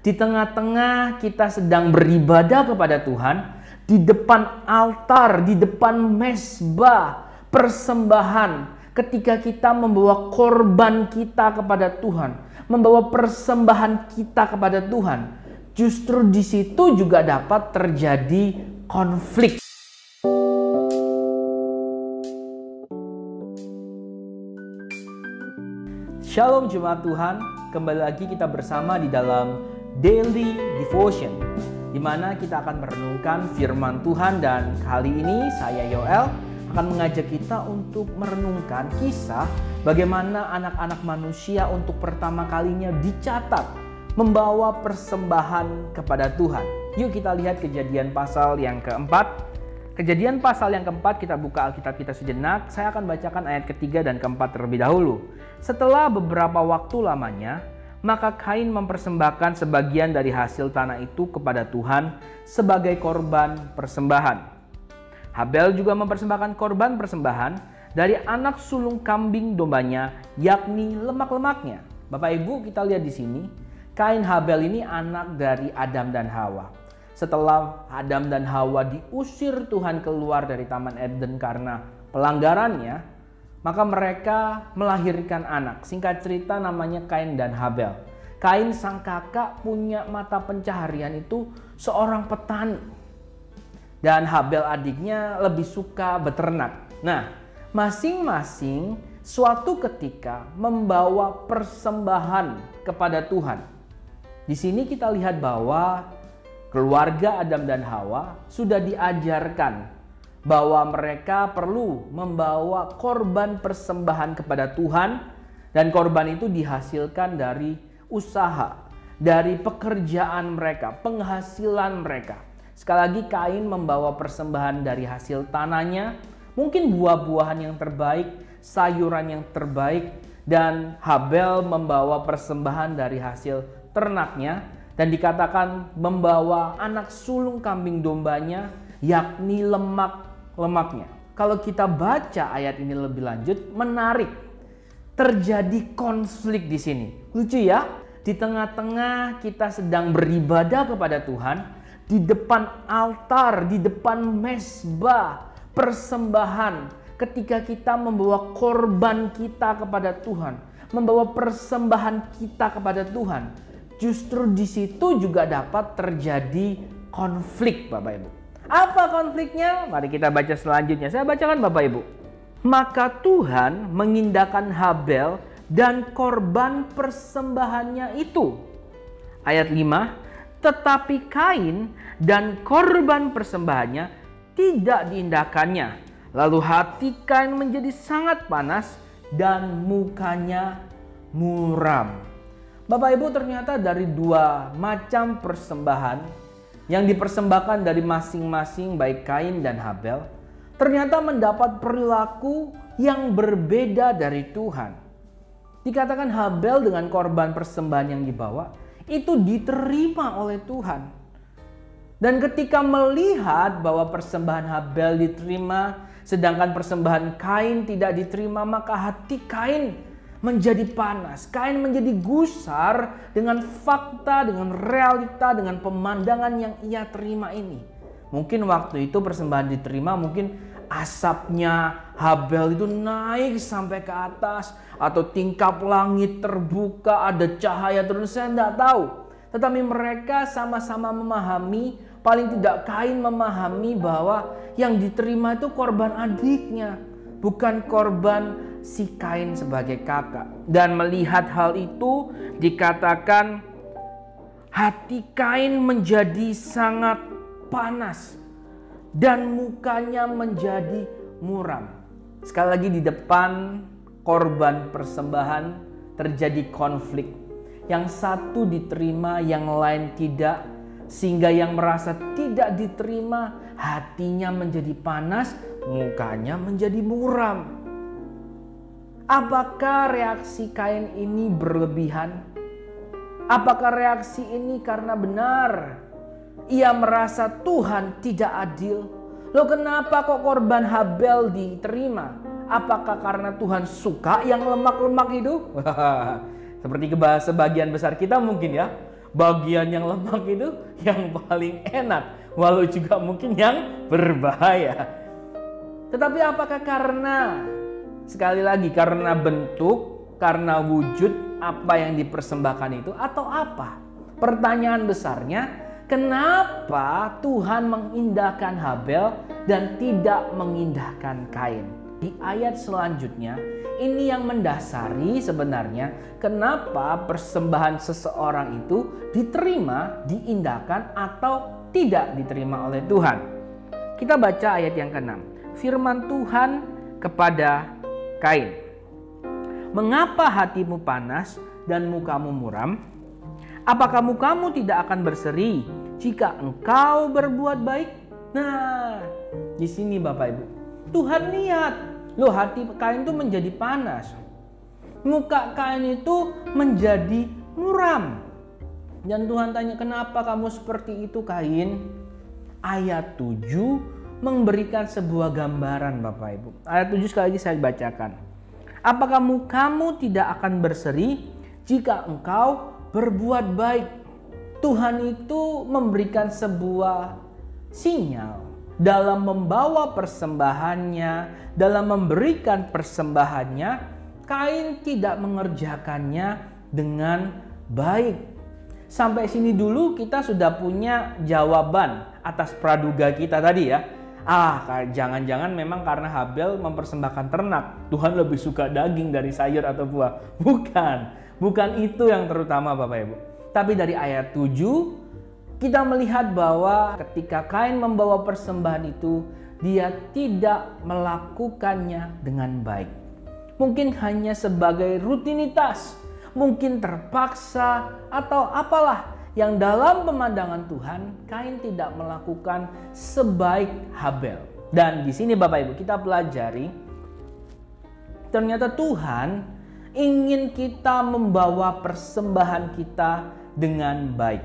Di tengah-tengah kita sedang beribadah kepada Tuhan, di depan altar, di depan mezbah persembahan, ketika kita membawa korban kita kepada Tuhan, membawa persembahan kita kepada Tuhan, justru di situ juga dapat terjadi konflik. Shalom Jemaat Tuhan, kembali lagi kita bersama di dalam Daily Devotion, di mana kita akan merenungkan firman Tuhan. Dan kali ini saya Yoel akan mengajak kita untuk merenungkan kisah bagaimana anak-anak manusia untuk pertama kalinya dicatat membawa persembahan kepada Tuhan. Yuk kita lihat Kejadian pasal yang keempat. Kejadian pasal yang keempat, kita buka Alkitab kita sejenak. Saya akan bacakan ayat ketiga dan keempat terlebih dahulu. Setelah beberapa waktu lamanya, maka Kain mempersembahkan sebagian dari hasil tanah itu kepada Tuhan sebagai korban persembahan. Habel juga mempersembahkan korban persembahan dari anak sulung kambing dombanya, yakni lemak-lemaknya. Bapak Ibu, kita lihat di sini, Kain Habel ini anak dari Adam dan Hawa. Setelah Adam dan Hawa diusir Tuhan keluar dari Taman Eden karena pelanggarannya, maka mereka melahirkan anak. Singkat cerita namanya Kain dan Habel. Kain sang kakak punya mata pencaharian itu seorang petani. Dan Habel adiknya lebih suka beternak. Nah, masing-masing suatu ketika membawa persembahan kepada Tuhan. Di sini kita lihat bahwa keluarga Adam dan Hawa sudah diajarkan bahwa mereka perlu membawa korban persembahan kepada Tuhan, dan korban itu dihasilkan dari usaha, dari pekerjaan mereka, penghasilan mereka. Sekali lagi, Kain membawa persembahan dari hasil tanahnya, mungkin buah-buahan yang terbaik, sayuran yang terbaik, dan Habel membawa persembahan dari hasil ternaknya, dan dikatakan membawa anak sulung kambing dombanya, yakni lemak-lemaknya. Kalau kita baca ayat ini lebih lanjut, menarik. Terjadi konflik di sini. Lucu ya? Di tengah-tengah kita sedang beribadah kepada Tuhan, di depan altar, di depan mezbah persembahan, ketika kita membawa korban kita kepada Tuhan, membawa persembahan kita kepada Tuhan, justru di situ juga dapat terjadi konflik, Bapak Ibu. Apa konfliknya? Mari kita baca selanjutnya. Saya bacakan, Bapak Ibu. Maka Tuhan mengindahkan Habel dan korban persembahannya itu. Ayat 5. Tetapi Kain dan korban persembahannya tidak diindahkannya. Lalu hati Kain menjadi sangat panas dan mukanya muram. Bapak Ibu, ternyata dari dua macam persembahan yang dipersembahkan dari masing-masing baik Kain dan Habel, ternyata mendapat perilaku yang berbeda dari Tuhan. Dikatakan Habel dengan korban persembahan yang dibawa itu diterima oleh Tuhan. Dan ketika melihat bahwa persembahan Habel diterima sedangkan persembahan Kain tidak diterima, maka hati Kain menjadi panas. Kain menjadi gusar dengan fakta, dengan realita, dengan pemandangan yang ia terima ini. Mungkin waktu itu persembahan diterima, mungkin asapnya Habel itu naik sampai ke atas, atau tingkap langit terbuka, ada cahaya turun, saya tidak tahu. Tetapi mereka sama-sama memahami, paling tidak Kain memahami bahwa yang diterima itu korban adiknya, bukan korban si Kain sebagai kakak. Dan melihat hal itu, dikatakan hati Kain menjadi sangat panas dan mukanya menjadi muram. Sekali lagi, di depan korban persembahan terjadi konflik. Yang satu diterima, yang lain tidak, sehingga yang merasa tidak diterima hatinya menjadi panas, mukanya menjadi muram. Apakah reaksi Kain ini berlebihan? Apakah reaksi ini karena benar ia merasa Tuhan tidak adil? Loh, kenapa kok korban Habel diterima? Apakah karena Tuhan suka yang lemak-lemak itu? Seperti sebagian besar kita mungkin ya. bagian yang lemak itu yang paling enak, walau juga mungkin yang berbahaya. Tetapi apakah karena, sekali lagi, karena bentuk, karena wujud apa yang dipersembahkan itu, atau apa? Pertanyaan besarnya, kenapa Tuhan mengindahkan Habel dan tidak mengindahkan Kain? Di ayat selanjutnya, ini yang mendasari sebenarnya kenapa persembahan seseorang itu diterima, diindahkan, atau tidak diterima oleh Tuhan. Kita baca ayat yang ke-6. Firman Tuhan kepada Kain. Mengapa hatimu panas dan mukamu muram? Apakah mukamu tidak akan berseri jika engkau berbuat baik? Nah, di sini Bapak Ibu, Tuhan lihat, loh, hati Kain itu menjadi panas. Muka Kain itu menjadi muram. Dan Tuhan tanya, kenapa kamu seperti itu, Kain? Ayat 7 memberikan sebuah gambaran, Bapak Ibu. Ayat 7 sekali lagi saya bacakan. Apakah mukamu tidak akan berseri jika engkau berbuat baik? Tuhan itu memberikan sebuah sinyal dalam membawa persembahannya, dalam memberikan persembahannya. Kain tidak mengerjakannya dengan baik. Sampai sini dulu kita sudah punya jawaban atas praduga kita tadi ya. Jangan-jangan memang karena Habel mempersembahkan ternak, Tuhan lebih suka daging dari sayur atau buah. Bukan itu yang terutama Bapak Ibu. Tapi dari ayat 7 kita melihat bahwa ketika Kain membawa persembahan itu, dia tidak melakukannya dengan baik. Mungkin hanya sebagai rutinitas, mungkin terpaksa, atau apalah yang dalam pemandangan Tuhan, Kain tidak melakukan sebaik Habel. Dan di sini Bapak Ibu kita pelajari, ternyata Tuhan ingin kita membawa persembahan kita dengan baik.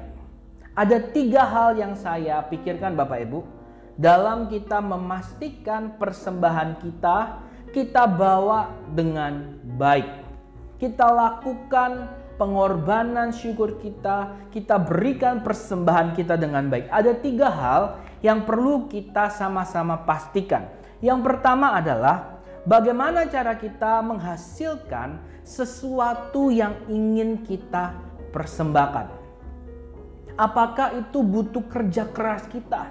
Ada 3 hal yang saya pikirkan Bapak Ibu, dalam kita memastikan persembahan kita bawa dengan baik. Kita lakukan pengorbanan syukur kita berikan persembahan kita dengan baik. Ada 3 hal yang perlu kita sama-sama pastikan. Yang pertama adalah bagaimana cara kita menghasilkan sesuatu yang ingin kita persembahkan. Apakah itu butuh kerja keras kita?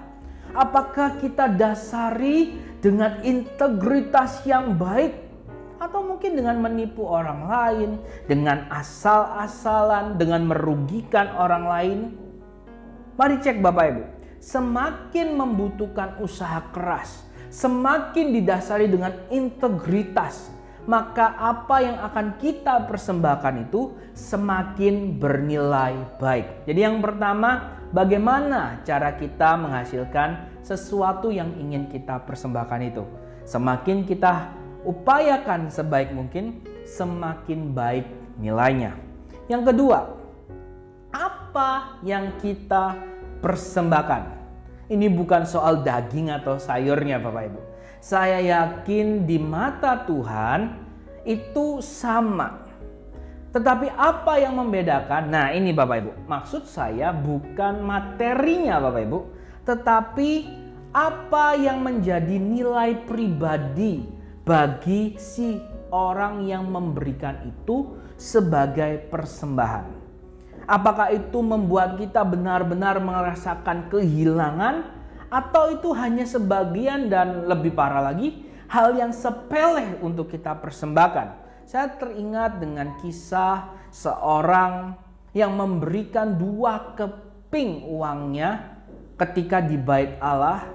Apakah kita dasari dengan integritas yang baik? Atau mungkin dengan menipu orang lain, dengan asal-asalan, dengan merugikan orang lain? Mari cek Bapak Ibu, semakin membutuhkan usaha keras, semakin didasari dengan integritas, maka apa yang akan kita persembahkan itu semakin bernilai baik. Jadi yang pertama, bagaimana cara kita menghasilkan sesuatu yang ingin kita persembahkan itu? Semakin kita upayakan sebaik mungkin, semakin baik nilainya. Yang kedua, apa yang kita persembahkan? Ini bukan soal daging atau sayurnya Bapak Ibu. Saya yakin di mata Tuhan itu sama. Tetapi apa yang membedakan? Nah ini Bapak Ibu, maksud saya bukan materinya Bapak Ibu, tetapi apa yang menjadi nilai pribadi bagi si orang yang memberikan itu sebagai persembahan. Apakah itu membuat kita benar-benar merasakan kehilangan, atau itu hanya sebagian dan lebih parah lagi, hal yang sepele untuk kita persembahkan. Saya teringat dengan kisah seorang yang memberikan 2 keping uangnya ketika di Bait Allah.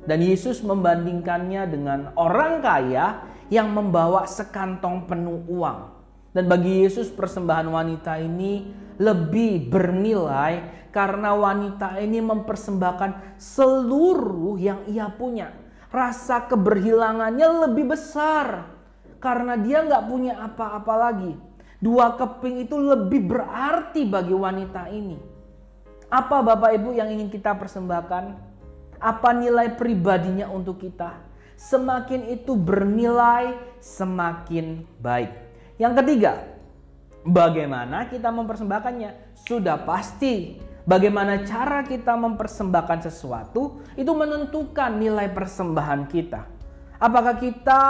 Dan Yesus membandingkannya dengan orang kaya yang membawa sekantong penuh uang. Dan bagi Yesus persembahan wanita ini lebih bernilai karena wanita ini mempersembahkan seluruh yang ia punya. Rasa keberhilangannya lebih besar karena dia nggak punya apa-apa lagi. 2 keping itu lebih berarti bagi wanita ini. Apa Bapak Ibu yang ingin kita persembahkan? Apa nilai pribadinya untuk kita? Semakin itu bernilai, semakin baik. Yang ketiga, Bagaimana kita mempersembahkannya? Sudah pasti. Bagaimana cara kita mempersembahkan sesuatu itu menentukan nilai persembahan kita. Apakah kita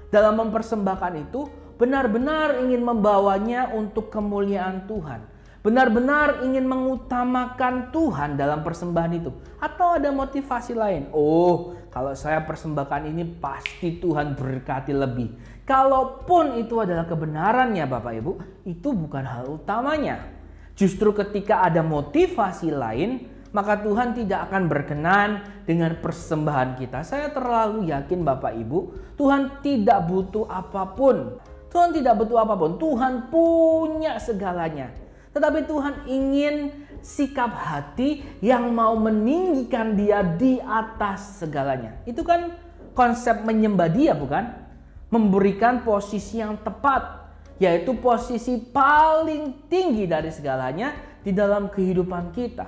dalam mempersembahkan itu benar-benar ingin membawanya untuk kemuliaan Tuhan, benar-benar ingin mengutamakan Tuhan dalam persembahan itu, atau ada motivasi lain? Oh, kalau saya persembahkan ini pasti Tuhan berkati lebih. Kalaupun itu adalah kebenarannya Bapak Ibu, itu bukan hal utamanya. Justru ketika ada motivasi lain, maka Tuhan tidak akan berkenan dengan persembahan kita. Saya terlalu yakin Bapak Ibu, Tuhan tidak butuh apapun. Tuhan tidak butuh apapun. Tuhan punya segalanya. Tetapi Tuhan ingin sikap hati yang mau meninggikan Dia di atas segalanya. Itu kan konsep menyembah Dia, bukan? Memberikan posisi yang tepat, yaitu posisi paling tinggi dari segalanya di dalam kehidupan kita.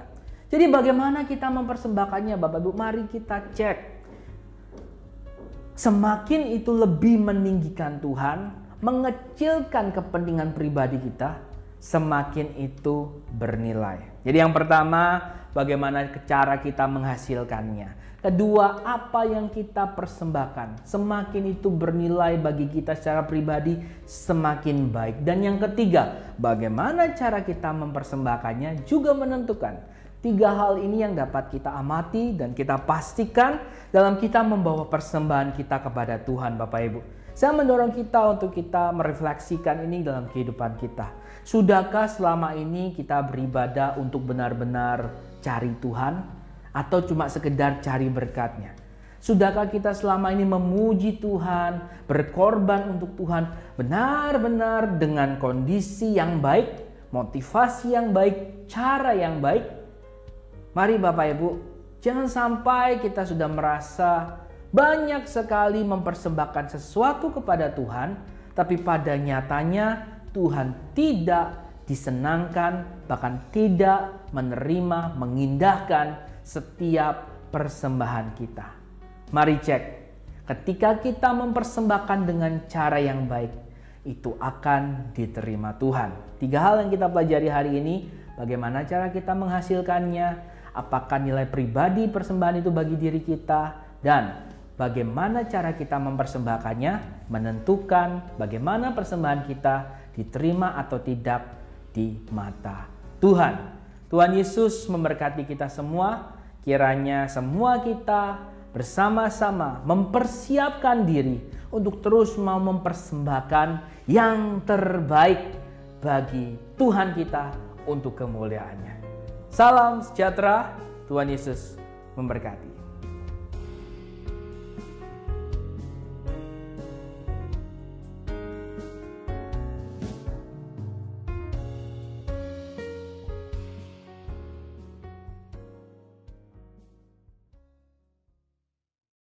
Jadi bagaimana kita mempersembahkannya Bapak Ibu? Mari kita cek. Semakin itu lebih meninggikan Tuhan, mengecilkan kepentingan pribadi kita, semakin itu bernilai. Jadi yang pertama, bagaimana cara kita menghasilkannya. Kedua, apa yang kita persembahkan, semakin itu bernilai bagi kita secara pribadi, semakin baik. Dan yang ketiga, bagaimana cara kita mempersembahkannya juga menentukan. 3 hal ini yang dapat kita amati dan kita pastikan dalam kita membawa persembahan kita kepada Tuhan Bapak Ibu. Saya mendorong kita untuk kita merefleksikan ini dalam kehidupan kita. Sudahkah selama ini kita beribadah untuk benar-benar cari Tuhan? Atau cuma sekedar cari berkat-Nya? Sudahkah kita selama ini memuji Tuhan, berkorban untuk Tuhan benar-benar dengan kondisi yang baik, motivasi yang baik, cara yang baik? Mari Bapak Ibu, jangan sampai kita sudah merasa banyak sekali mempersembahkan sesuatu kepada Tuhan, tapi pada nyatanya Tuhan tidak disenangkan, bahkan tidak menerima, mengindahkan setiap persembahan kita. Mari cek, ketika kita mempersembahkan dengan cara yang baik, itu akan diterima Tuhan. 3 hal yang kita pelajari hari ini, bagaimana cara kita menghasilkannya, apakah nilai pribadi persembahan itu bagi diri kita, dan bagaimana cara kita mempersembahkannya menentukan bagaimana persembahan kita diterima atau tidak di mata Tuhan. Tuhan Yesus memberkati kita semua. Kiranya semua kita bersama-sama mempersiapkan diri untuk terus mau mempersembahkan yang terbaik bagi Tuhan kita untuk kemuliaannya. Salam sejahtera, Tuhan Yesus memberkati.